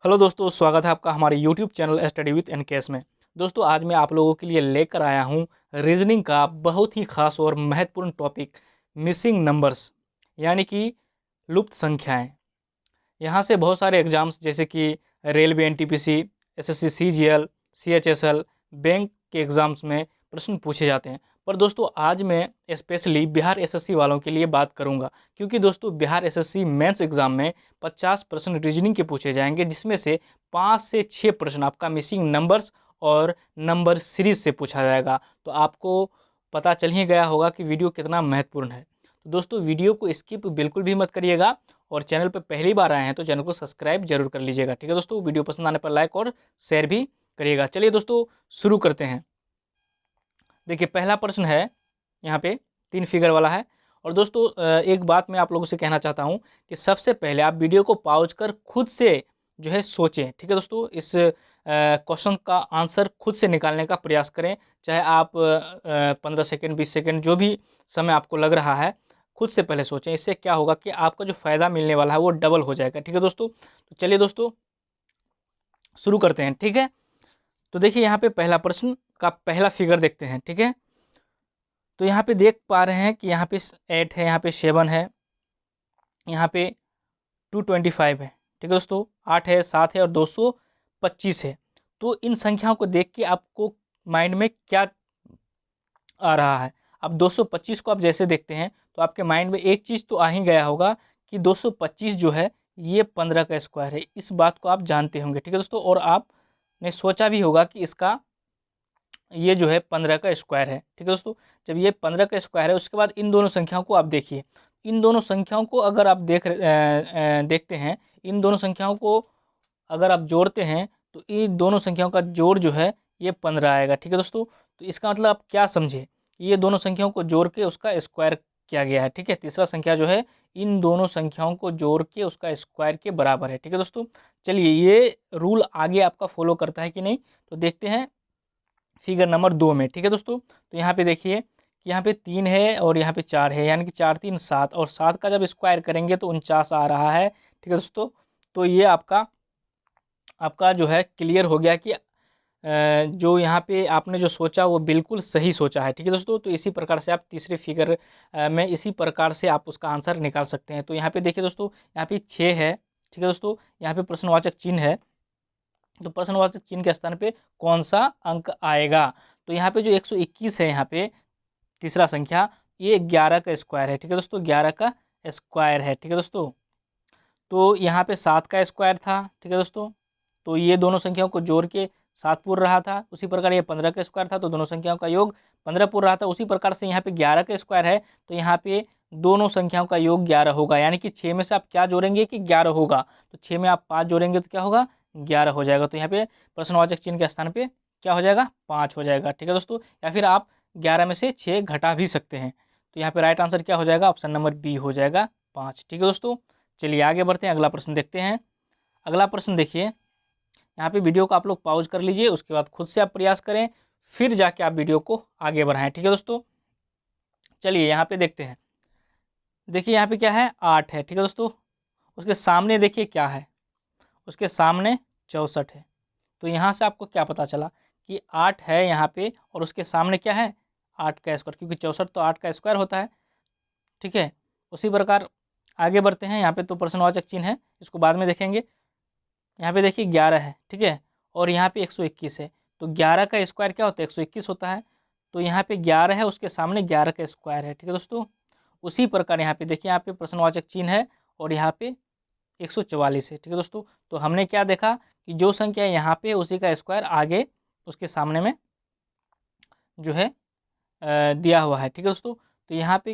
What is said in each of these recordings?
Hello दोस्तों, स्वागत है आपका हमारे YouTube channel study with NKS में। दोस्तों, आज मैं आप लोगों के लिए लेकर आया हूं रीजनिंग का बहुत ही खास और महत्वपूर्ण टॉपिक, मिसिंग नंबर्स यानी कि लुप्त संख्याएं। यहाँ से बहुत सारे एग्जाम्स जैसे कि railway NTPC, SSC CGL, CHSL, bank के एग्ज़ाम्स में प्रश्न पूछे जाते हैं। पर दोस्तों, आज मैं स्पेशली बिहार एसएससी वालों के लिए बात करूंगा, क्योंकि दोस्तों बिहार एसएससी मेंस एग्ज़ाम में 50 प्रश्न रीजनिंग के पूछे जाएंगे, जिसमें से 5 से 6 प्रश्न आपका मिसिंग नंबर्स और नंबर सीरीज से पूछा जाएगा। तो आपको पता चल ही गया होगा कि वीडियो कितना महत्वपूर्ण है। तो दोस्तों, वीडियो को स्किप बिल्कुल भी मत करिएगा और चैनल पर पहली बार आए हैं तो चैनल को सब्सक्राइब जरूर कर लीजिएगा। ठीक है दोस्तों, वीडियो पसंद आने पर लाइक और शेयर भी करिएगा। चलिए दोस्तों, शुरू करते हैं। देखिए, पहला प्रश्न है यहाँ पे 3 फिगर वाला है। और दोस्तों, एक बात मैं आप लोगों से कहना चाहता हूँ कि सबसे पहले आप वीडियो को पॉज कर खुद से जो है सोचें। ठीक है दोस्तों, इस क्वेश्चन का आंसर खुद से निकालने का प्रयास करें। चाहे आप 15 सेकेंड 20 सेकेंड जो भी समय आपको लग रहा है, खुद से पहले सोचें। इससे क्या होगा कि आपका जो फ़ायदा मिलने वाला है वो डबल हो जाएगा। ठीक है दोस्तों, तो चलिए दोस्तों शुरू करते हैं। ठीक है, तो देखिए यहाँ पे पहला प्रश्न का पहला फिगर देखते हैं। ठीक है, तो यहाँ पे देख पा रहे हैं कि यहाँ पे 8 है, यहाँ पे 7 है, यहाँ पे 225 है। ठीक है दोस्तों, 8 है, 7 है और 225 है। तो इन संख्याओं को देख के आपको माइंड में क्या आ रहा है? अब 225 को आप जैसे देखते हैं तो आपके माइंड में एक चीज़ तो आ ही गया होगा कि 225 जो है ये 15 का स्क्वायर है। इस बात को आप जानते होंगे। ठीक है दोस्तों, और आपने सोचा भी होगा कि इसका ये जो है 15 का स्क्वायर है। ठीक है दोस्तों, जब ये 15 का स्क्वायर है उसके बाद इन दोनों संख्याओं को आप देखिए। इन दोनों संख्याओं को अगर आप देखते हैं, इन दोनों संख्याओं को अगर आप जोड़ते हैं तो इन दोनों संख्याओं का जोड़ जो है ये 15 आएगा। ठीक है दोस्तों, तो इसका मतलब आप क्या समझे, ये दोनों संख्याओं को जोड़ के उसका स्क्वायर किया गया है। ठीक है, तीसरा संख्या जो है इन दोनों संख्याओं को जोड़ के उसका स्क्वायर के बराबर है। ठीक है दोस्तों, चलिए ये रूल आगे आपका फॉलो करता है कि नहीं, तो देखते हैं फिगर नंबर 2 में। ठीक है दोस्तों, तो यहाँ पे देखिए कि यहाँ पे 3 है और यहाँ पे 4 है, यानी कि 4 3 7, और 7 का जब स्क्वायर करेंगे तो 49 आ रहा है। ठीक है दोस्तों, तो ये आपका आपका जो है क्लियर हो गया कि जो यहाँ पे आपने जो सोचा वो बिल्कुल सही सोचा है। ठीक है दोस्तों, तो इसी प्रकार से आप तीसरे फिगर में इसी प्रकार से आप उसका आंसर निकाल सकते हैं। तो यहाँ पे देखिए दोस्तों, यहाँ पे 6 है। ठीक है दोस्तों, यहाँ पे प्रश्नवाचक चिन्ह है, तो प्रश्नवाचक चिन्ह के स्थान पे कौन सा अंक आएगा? तो यहाँ पे जो 121 है, यहाँ पे तीसरा संख्या, ये 11 का स्क्वायर है। ठीक है दोस्तों, 11 का स्क्वायर है। ठीक है दोस्तों, तो यहाँ पे 7 का स्क्वायर था। ठीक है दोस्तों, तो ये दोनों संख्याओं को जोड़ के 7 पूर रहा था। उसी प्रकार ये 15 का स्क्वायर था, तो दोनों संख्याओं का योग 15 पूर रहा था। उसी प्रकार से यहाँ पे 11 का स्क्वायर है, तो यहाँ पे दोनों संख्याओं का योग 11 होगा। यानी कि 6 में से आप क्या जोड़ेंगे कि 11 होगा, तो 6 में आप 5 जोड़ेंगे तो क्या होगा, 11 हो जाएगा। तो यहाँ पे प्रश्नवाचक चिन्ह के स्थान पे क्या हो जाएगा, 5 हो जाएगा। ठीक है दोस्तों, या फिर आप 11 में से 6 घटा भी सकते हैं। तो यहाँ पे राइट आंसर क्या हो जाएगा, ऑप्शन नंबर बी हो जाएगा, 5। ठीक है दोस्तों, चलिए आगे बढ़ते हैं, अगला प्रश्न देखते हैं। अगला प्रश्न देखिए, यहाँ पे वीडियो को आप लोग पॉज कर लीजिए, उसके बाद खुद से आप प्रयास करें, फिर जाके आप वीडियो को आगे बढ़ाएं। ठीक है दोस्तों, चलिए यहाँ पे देखते हैं। देखिए यहाँ पे क्या है, 8 है। ठीक है दोस्तों, उसके सामने देखिए क्या है, उसके सामने 64 है। तो यहाँ से आपको क्या पता चला कि 8 है यहाँ पे और उसके सामने क्या है, 8 का स्क्वायर, क्योंकि 64 तो 8 का स्क्वायर होता है। ठीक है, उसी प्रकार आगे बढ़ते हैं। यहाँ पे तो प्रश्नवाचक चिन्ह है, इसको बाद में देखेंगे। यहाँ पे देखिए 11 है। ठीक है, और यहाँ पे 121 है, तो 11 का स्क्वायर क्या होता है, 121 होता है। तो यहाँ पे 11 है, उसके सामने 11 का स्क्वायर है। ठीक है दोस्तों, उसी प्रकार यहाँ पे देखिए, यहाँ पे प्रश्नवाचक चिन्ह है और यहाँ पे 144 है। ठीक है दोस्तों, तो हमने क्या देखा कि जो संख्या यहाँ पे उसी का स्क्वायर आगे उसके सामने में जो है दिया हुआ है। ठीक है दोस्तों, तो यहाँ पे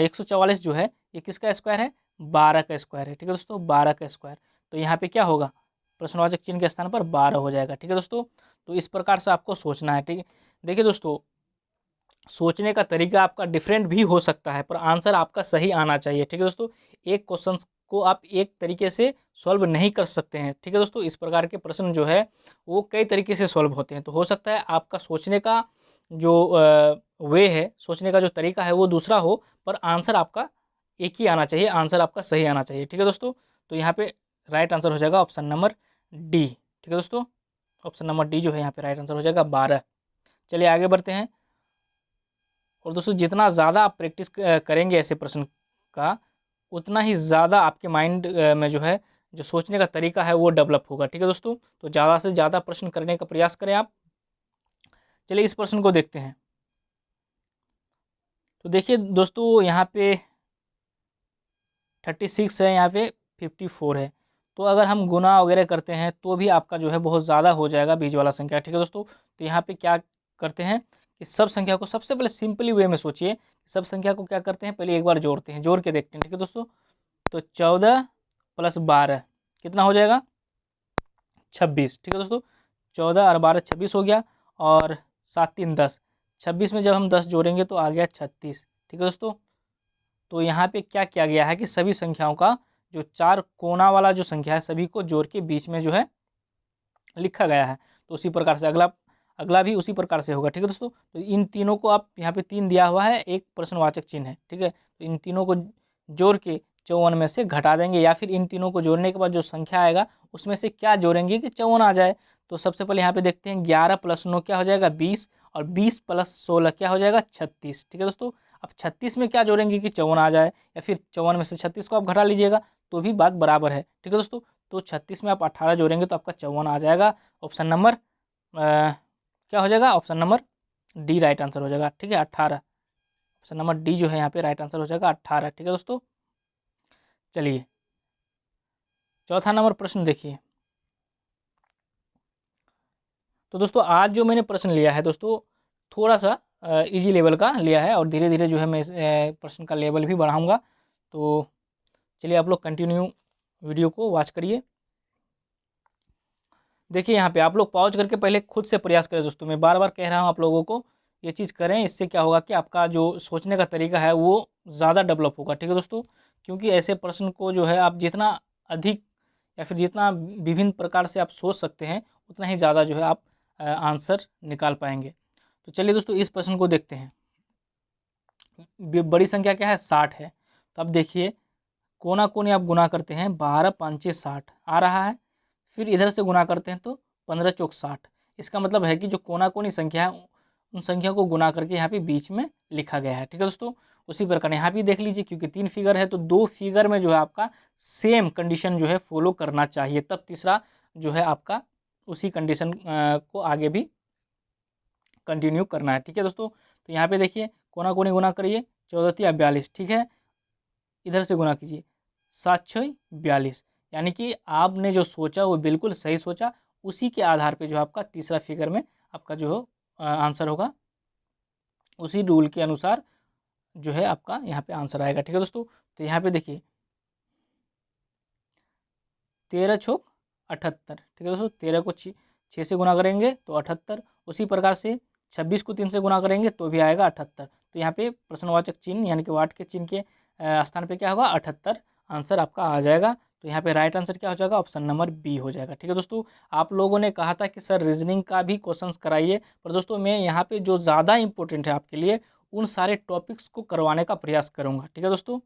144 जो है ये किसका स्क्वायर है, 12 का स्क्वायर है। ठीक है दोस्तों, 12 का स्क्वायर, तो यहाँ पे क्या होगा, प्रश्नवाचक चिन्ह के स्थान पर 12 हो जाएगा। ठीक है दोस्तों, तो इस प्रकार से आपको सोचना है। ठीक है, देखिए दोस्तों, सोचने का तरीका आपका डिफरेंट भी हो सकता है, पर आंसर आपका सही आना चाहिए। ठीक है दोस्तों, एक क्वेश्चन को आप एक तरीके से सॉल्व नहीं कर सकते हैं। ठीक है दोस्तों, इस प्रकार के प्रश्न जो है वो कई तरीके से सॉल्व होते हैं। तो हो सकता है आपका सोचने का जो वे है, सोचने का जो तरीका है वो दूसरा हो, पर आंसर आपका एक ही आना चाहिए, आंसर आपका सही आना चाहिए। ठीक है दोस्तों, तो यहाँ पे राइट आंसर हो जाएगा ऑप्शन नंबर डी। ठीक है दोस्तों, ऑप्शन नंबर डी जो है यहाँ पे राइट आंसर हो जाएगा 12। चलिए आगे बढ़ते हैं। और दोस्तों जितना ज़्यादा आप प्रैक्टिस करेंगे ऐसे प्रश्न का, उतना ही ज़्यादा आपके माइंड में जो है, जो सोचने का तरीका है वो डेवलप होगा। ठीक है दोस्तों, तो ज़्यादा से ज़्यादा प्रश्न करने का प्रयास करें आप। चलिए इस प्रश्न को देखते हैं। तो देखिए दोस्तों, यहाँ पे 36 है, यहाँ पे 54 है। तो अगर हम गुना वगैरह करते हैं तो भी आपका जो है बहुत ज़्यादा हो जाएगा बीच वाला संख्या। ठीक है दोस्तों, तो यहाँ पे क्या करते हैं कि सब संख्या को सबसे पहले सिंपली वे में सोचिए। सब संख्या को क्या करते हैं, पहले एक बार जोड़ते हैं, जोड़ के देखते हैं। ठीक है दोस्तों, तो 14 + 12 कितना हो जाएगा, 26। ठीक है दोस्तों, 14 और 12 26 हो गया, और 7 3 10, 26 में जब हम 10 जोड़ेंगे तो आ गया 36। ठीक है दोस्तों, तो यहाँ पे क्या किया गया है कि सभी संख्याओं का जो चार कोना वाला जो संख्या है सभी को जोड़ के बीच में जो है लिखा गया है। तो उसी प्रकार से अगला अगला भी उसी प्रकार से होगा। ठीक है दोस्तों, तो इन तीनों को आप यहाँ पे 3 दिया हुआ है, एक प्रश्नवाचक चिन्ह है। ठीक है, तो इन तीनों को जोड़ के 54 में से घटा देंगे, या फिर इन तीनों को जोड़ने के बाद जो संख्या आएगा उसमें से क्या जोड़ेंगे कि 54 आ जाए। तो सबसे पहले यहाँ पे देखते हैं, 11 + 9 क्या हो जाएगा, 20, और 20 + 16 क्या हो जाएगा, 36। ठीक है दोस्तों, अब 36 में क्या जोड़ेंगे कि 54 आ जाए, या फिर 54 में से 36 को आप घटा लीजिएगा तो भी बात बराबर है। ठीक है दोस्तों, तो 36 में आप 18 जोड़ेंगे तो आपका 54 आ जाएगा। ऑप्शन नंबर क्या हो जाएगा, option number D right answer हो जाएगा। ठीक है, 18, ऑप्शन नंबर डी जो है यहाँ पे राइट आंसर हो जाएगा 18। ठीक है दोस्तों, चलिए चौथा नंबर प्रश्न देखिए। तो दोस्तों आज जो मैंने प्रश्न लिया है दोस्तों, थोड़ा सा इजी लेवल का लिया है, और धीरे धीरे जो है मैं इस प्रश्न का लेवल भी बढ़ाऊंगा। तो चलिए आप लोग कंटिन्यू वीडियो को वॉच करिए। देखिए यहाँ पे आप लोग पॉज करके पहले खुद से प्रयास करें दोस्तों। मैं बार बार कह रहा हूँ आप लोगों को ये चीज़ करें, इससे क्या होगा कि आपका जो सोचने का तरीका है वो ज़्यादा डेवलप होगा। ठीक है दोस्तों, क्योंकि ऐसे प्रश्न को जो है आप जितना अधिक या फिर जितना विभिन्न प्रकार से आप सोच सकते हैं, उतना ही ज़्यादा जो है आप आंसर निकाल पाएंगे। तो चलिए दोस्तों इस प्रश्न को देखते हैं। बड़ी संख्या क्या है, 60 है। तो अब देखिए कोना कोनी आप गुना करते हैं, 12 5 60 आ रहा है। फिर इधर से गुना करते हैं तो 15 चौक 60। इसका मतलब है कि जो कोना कोनी संख्या है उन संख्या को गुना करके यहाँ पे बीच में लिखा गया है। ठीक है दोस्तों, उसी प्रकार यहाँ भी देख लीजिए, क्योंकि 3 फिगर है तो 2 फिगर में जो है आपका सेम कंडीशन जो है फॉलो करना चाहिए, तब तीसरा जो है आपका उसी कंडीशन को आगे भी कंटिन्यू करना है। ठीक है दोस्तों, तो यहाँ पे देखिए कोना कोनी गुना करिए, 14 × 42। ठीक है, इधर से गुना कीजिए, 7 × 6 42। यानी कि आपने जो सोचा वो बिल्कुल सही सोचा, उसी के आधार पे जो आपका तीसरा फिगर में आपका जो आंसर होगा, उसी रूल के अनुसार जो है आपका यहाँ पे आंसर आएगा। ठीक है दोस्तों, तो यहाँ पे देखिए 13 × 78। ठीक है दोस्तों, 13 को 6 से गुना करेंगे तो 78। उसी प्रकार से 26 को 3 से गुना करेंगे तो भी आएगा 78। तो यहाँ पे प्रश्नवाचक चिन्ह यानी कि वाट के चिन्ह के स्थान पे क्या होगा, 78 आंसर आपका आ जाएगा। तो यहाँ पे राइट आंसर क्या हो जाएगा, ऑप्शन नंबर बी हो जाएगा। ठीक है दोस्तों, आप लोगों ने कहा था कि सर रीजनिंग का भी क्वेश्चंस कराइए, पर दोस्तों मैं यहाँ पे जो ज़्यादा इंपॉर्टेंट है आपके लिए उन सारे टॉपिक्स को करवाने का प्रयास करूँगा। ठीक है दोस्तों,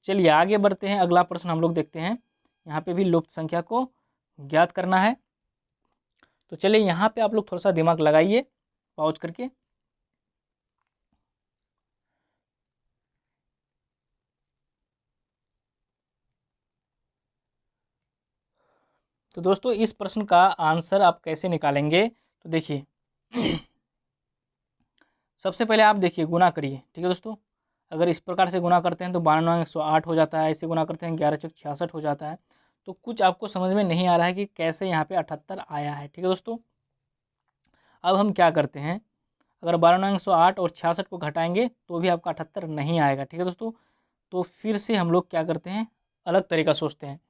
चलिए आगे बढ़ते हैं। अगला प्रश्न हम लोग देखते हैं। यहाँ पे भी लुप्त संख्या को ज्ञात करना है। तो चलिए यहाँ पे आप लोग थोड़ा सा दिमाग लगाइए पॉज करके। तो दोस्तों इस प्रश्न का आंसर आप कैसे निकालेंगे, तो देखिए सबसे पहले आप देखिए गुना करिए। ठीक है दोस्तों, अगर इस प्रकार से गुना करते हैं तो 92 108 हो जाता है, ऐसे गुना करते हैं 11 × 66 हो जाता है। तो कुछ आपको समझ में नहीं आ रहा है कि कैसे यहाँ पे 78 आया है। ठीक है दोस्तों, अब हम क्या करते हैं, अगर 92 108 और 66 को घटाएंगे तो भी आपका 78 नहीं आएगा। ठीक है दोस्तों, तो फिर से हम लोग क्या करते हैं, अलग तरीका सोचते हैं।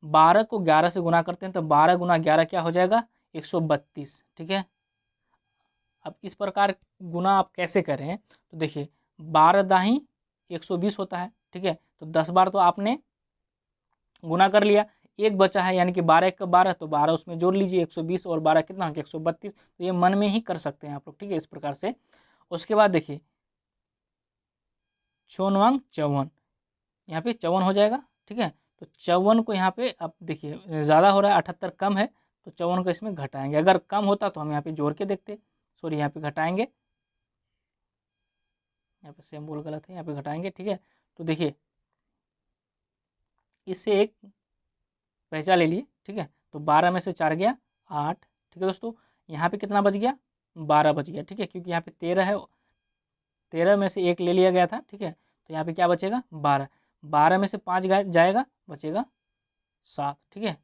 12 को 11 से गुना करते हैं तो 12 × 11 क्या हो जाएगा, 132। ठीक है, अब इस प्रकार गुना आप कैसे करें, तो देखिए 12 दाही 120 होता है। ठीक है, तो 10 बार तो आपने गुना कर लिया, एक बचा है यानी कि 12 × 12, तो 12 उसमें जोड़ लीजिए, 120 और 12 कितना हो गया, 132। तो ये मन में ही कर सकते हैं आप लोग। ठीक है, इस प्रकार से। उसके बाद देखिए 54 54, यहाँ पे 54 हो जाएगा। ठीक है, तो 54 को यहाँ पे अब देखिए ज़्यादा हो रहा है, 78 कम है, तो 54 को इसमें घटाएंगे। अगर कम होता तो हम यहाँ पे जोड़ के देखते, सॉरी यहाँ पे घटाएंगे, यहाँ पे सिंबल गलत है, यहाँ पे घटाएंगे। ठीक है, तो देखिए इससे एक पहचान ले लिए। ठीक है, तो 12 में से 4 गया 8। ठीक है दोस्तों, यहाँ पे कितना बच गया, 12 बच गया। ठीक है, क्योंकि यहाँ पे 13 है, 13 में से एक ले लिया गया था। ठीक है, तो यहाँ पे क्या बचेगा, 12। 12 में से 5 जाएगा, बचेगा 7। ठीक है,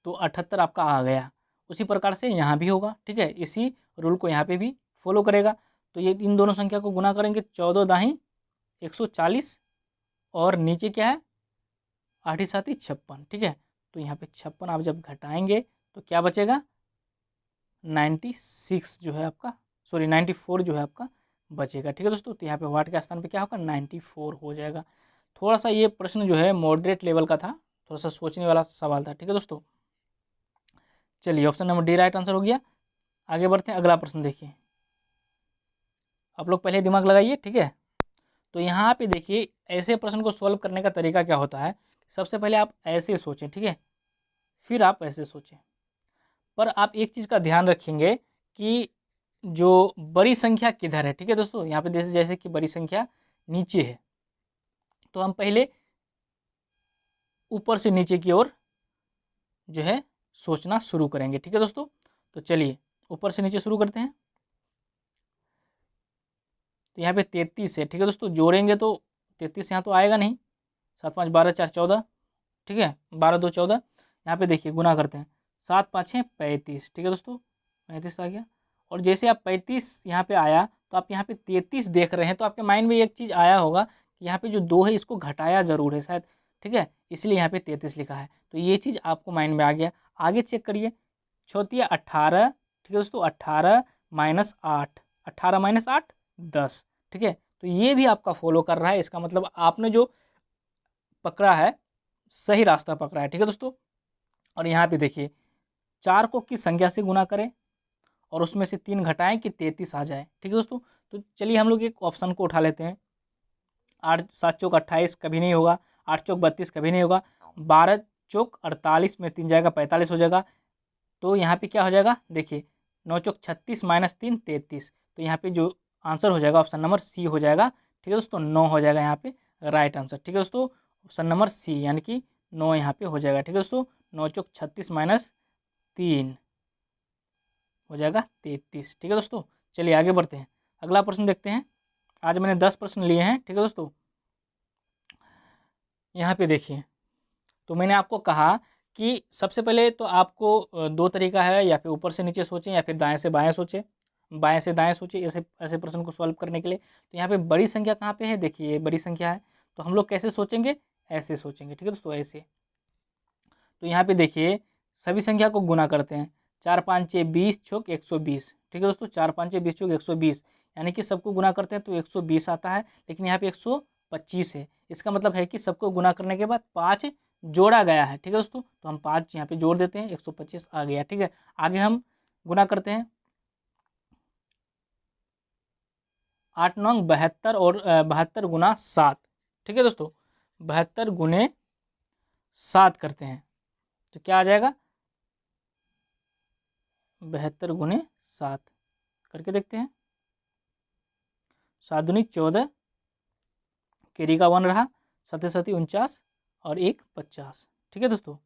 तो 78 आपका आ गया। उसी प्रकार से यहाँ भी होगा। ठीक है, इसी रूल को यहाँ पे भी फॉलो करेगा। तो ये इन दोनों संख्या को गुना करेंगे, 14 दाही 140, और नीचे क्या है, 8 7 56। ठीक है, तो यहाँ पे 56 आप जब घटाएंगे तो क्या बचेगा, 96 जो है आपका, सॉरी 94 जो है आपका बचेगा। ठीक है दोस्तों, तो यहाँ पे वाट के स्थान पे क्या होगा, 94 हो जाएगा। थोड़ा सा ये प्रश्न जो है मॉडरेट लेवल का था, थोड़ा सा सोचने वाला सवाल था। ठीक है दोस्तों, चलिए option number D right answer हो गया। आगे बढ़ते हैं, अगला प्रश्न देखिए। आप लोग पहले दिमाग लगाइए। ठीक है, तो यहाँ पे देखिए ऐसे प्रश्न को सॉल्व करने का तरीका क्या होता है। सबसे पहले आप ऐसे सोचें, ठीक है, फिर आप ऐसे सोचें। पर आप एक चीज़ का ध्यान रखेंगे कि जो बड़ी संख्या किधर है। ठीक है दोस्तों, यहाँ पे जैसे जैसे कि बड़ी संख्या नीचे है, तो हम पहले ऊपर से नीचे की ओर जो है सोचना शुरू करेंगे। ठीक है दोस्तों, तो चलिए ऊपर से नीचे शुरू करते हैं। तो यहाँ पे 33 है। ठीक है दोस्तों, जोड़ेंगे तो 33 यहाँ तो आएगा नहीं, 7 5 12 4 14। ठीक है, 12 2 14। यहाँ पे देखिए गुना करते हैं, 7 5 6 35। ठीक है दोस्तों, 35 आ गया। और जैसे आप 35 यहाँ पे आया, तो आप यहाँ पे 33 देख रहे हैं, तो आपके माइंड में एक चीज़ आया होगा कि यहाँ पे जो 2 है इसको घटाया ज़रूर है शायद। ठीक है, इसलिए यहाँ पे 33 लिखा है, तो ये चीज़ आपको माइंड में आ गया। आगे चेक करिए, चौथिया 18। ठीक है दोस्तों, 18 माइनस 8, 18 माइनस 8 10। ठीक है, तो ये भी आपका फॉलो कर रहा है, इसका मतलब आपने जो पकड़ा है सही रास्ता पकड़ा है। ठीक है दोस्तों, और यहाँ पे देखिए 4 को किस संख्या से गुना करें और उसमें से 3 घटाएं कि 33 आ जाए। ठीक है दोस्तों, तो चलिए हम लोग एक ऑप्शन को उठा लेते हैं। 8 7 चौक 28 कभी नहीं होगा, 8 चौक 32 कभी नहीं होगा, 12 चौक 48 में 3 जाएगा 45 हो जाएगा। तो यहाँ पे क्या हो जाएगा, देखिए 9 चौक 36 माइनस 3 33। तो यहाँ पे जो आंसर हो जाएगा ऑप्शन नंबर सी हो जाएगा। ठीक है दोस्तों, 9 हो जाएगा यहाँ पे राइट आंसर। ठीक है दोस्तों, ऑप्शन नंबर सी यानी कि 9 यहाँ पे हो जाएगा। ठीक है दोस्तों, 9 चौक 36 माइनस 3 हो जाएगा 33। ठीक है दोस्तों, चलिए आगे बढ़ते हैं, अगला प्रश्न देखते हैं। आज मैंने 10 प्रश्न लिए हैं। ठीक है दोस्तों, यहाँ पे देखिए, तो मैंने आपको कहा कि सबसे पहले तो आपको दो तरीका है, या फिर ऊपर से नीचे सोचें या फिर दाएं से बाएं सोचें, बाएं से दाएं सोचें ऐसे ऐसे प्रश्न को सॉल्व करने के लिए। तो यहाँ पे बड़ी संख्या कहाँ पे है, देखिए बड़ी संख्या है, तो हम लोग कैसे सोचेंगे, ऐसे सोचेंगे। ठीक है दोस्तों, ऐसे। तो यहाँ पे देखिए सभी संख्या को गुना करते हैं, 4 5 6 20 चौक 120। ठीक है दोस्तों, 4 5 6 20 चौक 120, यानी कि सबको गुना करते हैं तो 120 आता है, लेकिन यहाँ पे 125 है। इसका मतलब है कि सबको गुना करने के बाद 5 जोड़ा गया है। ठीक है दोस्तों, तो हम 5 यहाँ पे जोड़ देते हैं, 125 आ गया। ठीक है, आगे हम गुना करते हैं, 8 9 72 और 72 गुना 7। ठीक है दोस्तों, 72 गुने 7 करते हैं तो क्या आ जाएगा, 72 गुने 7 करके देखते हैं। 7 दूनी 14, केरी का 1 रहा, 7 7 49 और 1 50। ठीक है दोस्तों,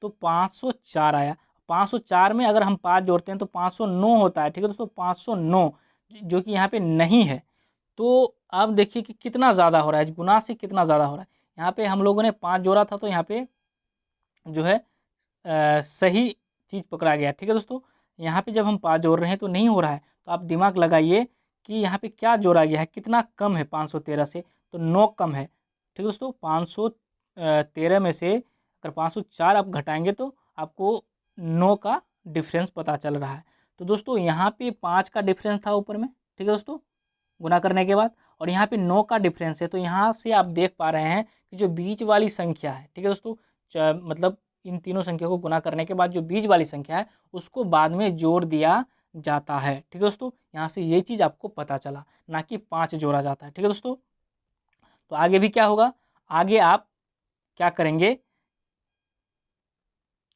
तो 504 आया। 504 में अगर हम 5 जोड़ते हैं तो 509 होता है। ठीक है दोस्तों, 509 जो कि यहाँ पे नहीं है। तो आप देखिए कि कितना ज़्यादा हो रहा है, गुना से कितना ज़्यादा हो रहा है। यहाँ पे हम लोगों ने 5 जोड़ा था, तो यहाँ पे जो है सही चीज़ पकड़ा गया। ठीक है दोस्तों, यहाँ पे जब हम 5 जोड़ रहे हैं तो नहीं हो रहा है, तो आप दिमाग लगाइए कि यहाँ पे क्या जोड़ा गया है, कितना कम है 513 से, तो 9 कम है। ठीक है दोस्तों, 513 में से अगर 504 आप घटाएंगे तो आपको 9 का डिफरेंस पता चल रहा है। तो दोस्तों यहाँ पे 5 का डिफरेंस था ऊपर में, ठीक है दोस्तों, गुना करने के बाद, और यहाँ पे 9 का डिफरेंस है। तो यहाँ से आप देख पा रहे हैं कि जो बीच वाली संख्या है, ठीक है दोस्तों, मतलब इन तीनों संख्या को गुना करने के बाद जो बीच वाली संख्या है उसको बाद में जोड़ दिया जाता है। ठीक है दोस्तों, यहाँ से ये चीज़ आपको पता चला, ना कि 5 जोड़ा जाता है। ठीक है दोस्तों, तो आगे भी क्या होगा, आगे आप क्या करेंगे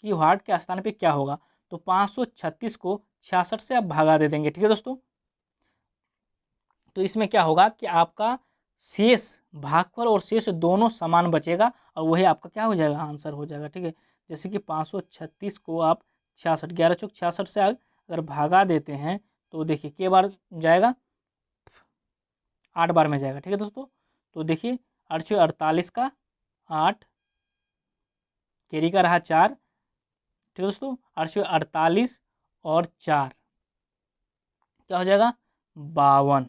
कि व्हाट के स्थान पे क्या होगा, तो 536 को 66 से आप भागा दे देंगे। ठीक है दोस्तों, तो इसमें क्या होगा कि आपका शेष, भागफल और शेष दोनों समान बचेगा और वही आपका क्या हो जाएगा, आंसर हो जाएगा। ठीक है, जैसे कि 536 को आप 66, 11 चौक 66 से अगर भागा देते हैं तो देखिए के बार जाएगा, 8 बार में जाएगा। ठीक है दोस्तों, तो देखिए 8 48 का 8, कैरी का रहा 4। ठीक है दोस्तों, 8 48 और 4 क्या हो जाएगा, 52।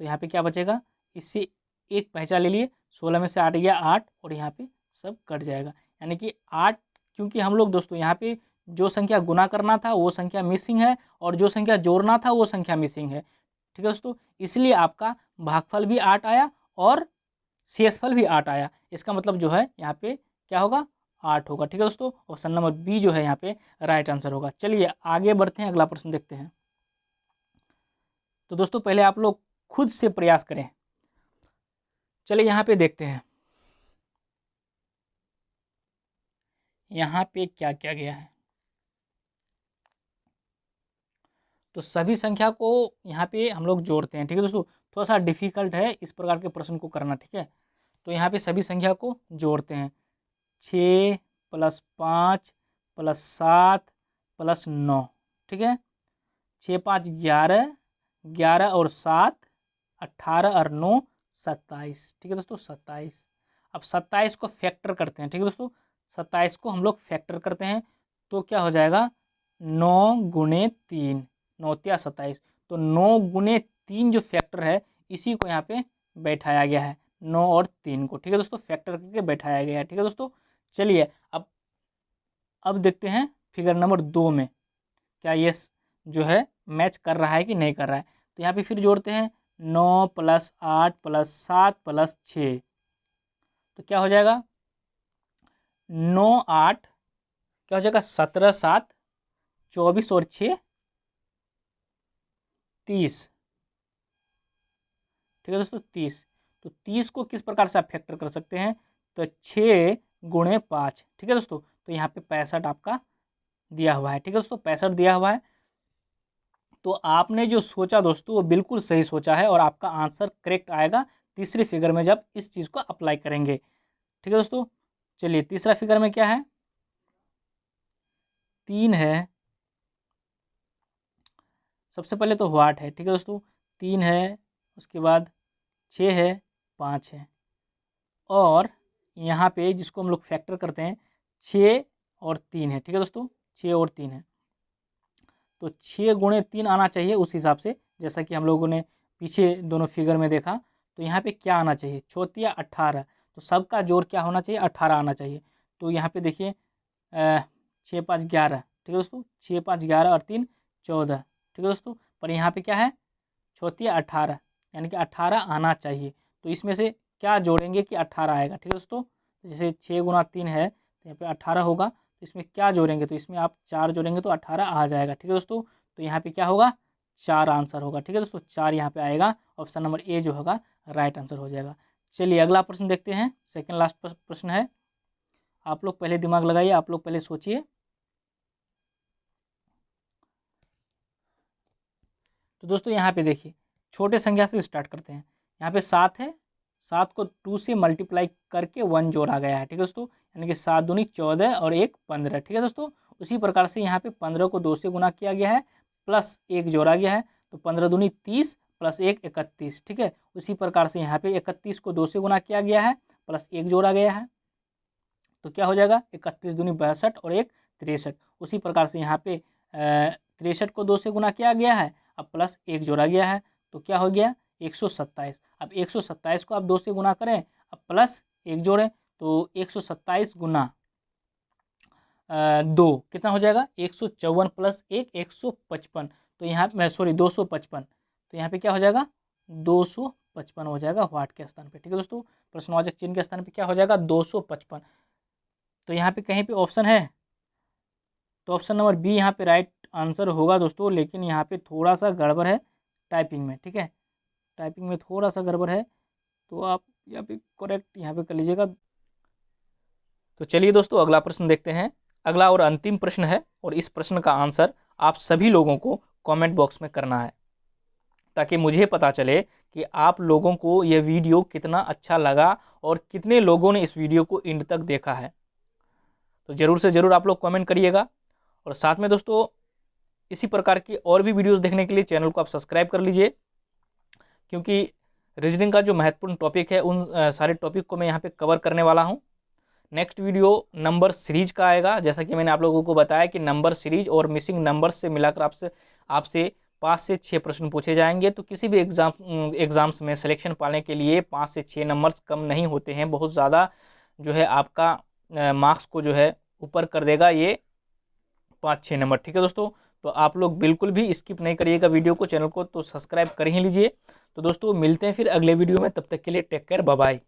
तो यहाँ पे क्या बचेगा, इससे एक पहचान ले लिए, 16 में से 8 गया 8 और यहाँ पे सब कट जाएगा, यानी कि 8। क्योंकि हम लोग दोस्तों यहाँ पे जो संख्या गुना करना था वो संख्या मिसिंग है और जो संख्या जोड़ना था वो संख्या मिसिंग है। ठीक है दोस्तों, इसलिए आपका भागफल भी 8 आया और शेषफल भी 8 आया। इसका मतलब जो है यहाँ पे क्या होगा, 8 होगा। ठीक है दोस्तों, ऑप्शन नंबर बी जो है यहाँ पे राइट आंसर होगा। चलिए आगे बढ़ते हैं, अगला प्रश्न देखते हैं। तो दोस्तों पहले आप लोग खुद से प्रयास करें। चलिए यहाँ पे देखते हैं, यहाँ पे क्या क्या गया है। तो सभी संख्या को यहाँ पे हम लोग जोड़ते हैं। ठीक है दोस्तों, थोड़ा सा डिफिकल्ट है इस प्रकार के प्रश्न को करना। ठीक है, तो यहाँ पे सभी संख्या को जोड़ते हैं, 6 + 5 + 7 + 9। ठीक है, 6 5 11, 11 और 7 18 और 9 27। ठीक है दोस्तों, 27। अब 27 को फैक्टर करते हैं। ठीक है दोस्तों, 27 को हम लोग फैक्टर करते हैं तो क्या हो जाएगा, 9 × 3, 9 × 27। तो 9 × 3 जो फैक्टर है इसी को यहाँ पे बैठाया गया है, 9 और 3 को। ठीक है दोस्तों, फैक्टर करके बैठाया गया है। ठीक है दोस्तों, चलिए अब देखते हैं फिगर नंबर 2 में क्या ये जो है मैच कर रहा है कि नहीं कर रहा है। तो यहाँ पे फिर जोड़ते हैं, 9 + 8 + 7 + 6। तो क्या हो जाएगा, 9 8 क्या हो जाएगा, 17 7 24 और 6 30। ठीक है दोस्तों, 30। तो 30 को किस प्रकार से आप फैक्टर कर सकते हैं, तो 6 × 5। ठीक है दोस्तों, तो यहाँ पे 65 आपका दिया हुआ है। ठीक है दोस्तों, 65 दिया हुआ है। तो आपने जो सोचा दोस्तों वो बिल्कुल सही सोचा है और आपका आंसर करेक्ट आएगा तीसरी फिगर में जब इस चीज़ को अप्लाई करेंगे। ठीक है दोस्तों, चलिए तीसरा फिगर में क्या है, 3 है। सबसे पहले तो व्हाट है। ठीक है दोस्तों, 3 है, उसके बाद 6 है, 5 है और यहाँ पे जिसको हम लोग फैक्टर करते हैं 6 और 3 है। ठीक है दोस्तों, 6 और 3 है, तो 6 × 3 आना चाहिए उस हिसाब से, जैसा कि हम लोगों ने पीछे दोनों फिगर में देखा। तो यहाँ पे क्या आना चाहिए, 4 × 18। तो सबका जोड़ क्या होना चाहिए, 18 आना चाहिए। तो यहाँ पे देखिए 6 5 11। ठीक है दोस्तों, 6 5 11 और 3 14। ठीक है दोस्तों, पर यहाँ पे क्या है, 4 × 18 यानी कि 18 आना चाहिए। तो इसमें से क्या जोड़ेंगे कि 18 आएगा। ठीक है दोस्तों, जैसे 6 × 3 है तो यहाँ पे 18 होगा, तो इसमें क्या जोड़ेंगे, तो इसमें आप 4 जोड़ेंगे तो 18 आ जाएगा। ठीक है दोस्तों, तो यहाँ पे क्या होगा, 4 आंसर होगा। ठीक है दोस्तों, 4 यहाँ पे आएगा, ऑप्शन नंबर ए जो होगा राइट आंसर हो जाएगा। चलिए अगला प्रश्न देखते हैं, सेकेंड लास्ट प्रश्न है। आप लोग पहले दिमाग लगाइए, आप लोग पहले सोचिए। तो दोस्तों यहाँ पे देखिए छोटे संख्या से स्टार्ट करते हैं। यहाँ पे 7 है, 7 को 2 से मल्टीप्लाई करके 1 जोड़ा गया है। ठीक है दोस्तों, यानी कि 7 दूनी 14 और 1 15। ठीक है दोस्तों, उसी प्रकार से यहाँ पे 15 को 2 से गुना किया गया है प्लस 1 जोड़ा गया है, तो 15 दूनी 30 प्लस 1 31। ठीक है, उसी प्रकार से यहाँ पे 31 को 2 से गुना किया गया है प्लस 1 जोड़ा गया है, तो क्या हो जाएगा, 31 दूनी 62 और 1 63। उसी प्रकार से यहाँ पे 63 को 2 से गुना किया गया है, अब प्लस 1 जोड़ा गया है, तो क्या हो गया, 127। अब 127 को आप 2 से गुना करें, अब प्लस 1 जोड़ें, तो 127 गुना 2 कितना हो जाएगा, 154 प्लस 1 155। तो यहाँ मैं सॉरी 255, तो यहाँ पे क्या हो जाएगा, 255 हो जाएगा व्हाट के स्थान पे। ठीक है दोस्तों, प्रश्नवाचक चिन्ह के स्थान पे क्या हो जाएगा, 255। तो यहाँ पे कहीं पे ऑप्शन है, तो ऑप्शन नंबर बी यहाँ पे राइट आंसर होगा दोस्तों, लेकिन यहाँ पे थोड़ा सा गड़बड़ है टाइपिंग में। ठीक है, टाइपिंग में थोड़ा सा गड़बड़ है, तो आप या फिर करेक्ट यहाँ पे कर लीजिएगा। तो चलिए दोस्तों अगला प्रश्न देखते हैं। अगला और अंतिम प्रश्न है और इस प्रश्न का आंसर आप सभी लोगों को कमेंट बॉक्स में करना है, ताकि मुझे पता चले कि आप लोगों को यह वीडियो कितना अच्छा लगा और कितने लोगों ने इस वीडियो को एंड तक देखा है। तो ज़रूर से ज़रूर आप लोग कमेंट करिएगा। और साथ में दोस्तों इसी प्रकार की और भी वीडियोस देखने के लिए चैनल को आप सब्सक्राइब कर लीजिए, क्योंकि रीजनिंग का जो महत्वपूर्ण टॉपिक है उन सारे टॉपिक को मैं यहाँ पे कवर करने वाला हूँ। नेक्स्ट वीडियो नंबर सीरीज का आएगा। जैसा कि मैंने आप लोगों को बताया कि नंबर सीरीज और मिसिंग नंबर्स से मिलाकर आपसे 5 से 6 प्रश्न पूछे जाएंगे। तो किसी भी एग्ज़ाम्स में सिलेक्शन पाने के लिए 5 से 6 नंबर्स कम नहीं होते हैं, बहुत ज़्यादा जो है आपका मार्क्स को जो है ऊपर कर देगा ये 5-6 नंबर। ठीक है दोस्तों, तो आप लोग बिल्कुल भी स्किप नहीं करिएगा वीडियो को, चैनल को तो सब्सक्राइब कर ही लीजिए। तो दोस्तों मिलते हैं फिर अगले वीडियो में, तब तक के लिए टेक केयर, बाय बाय।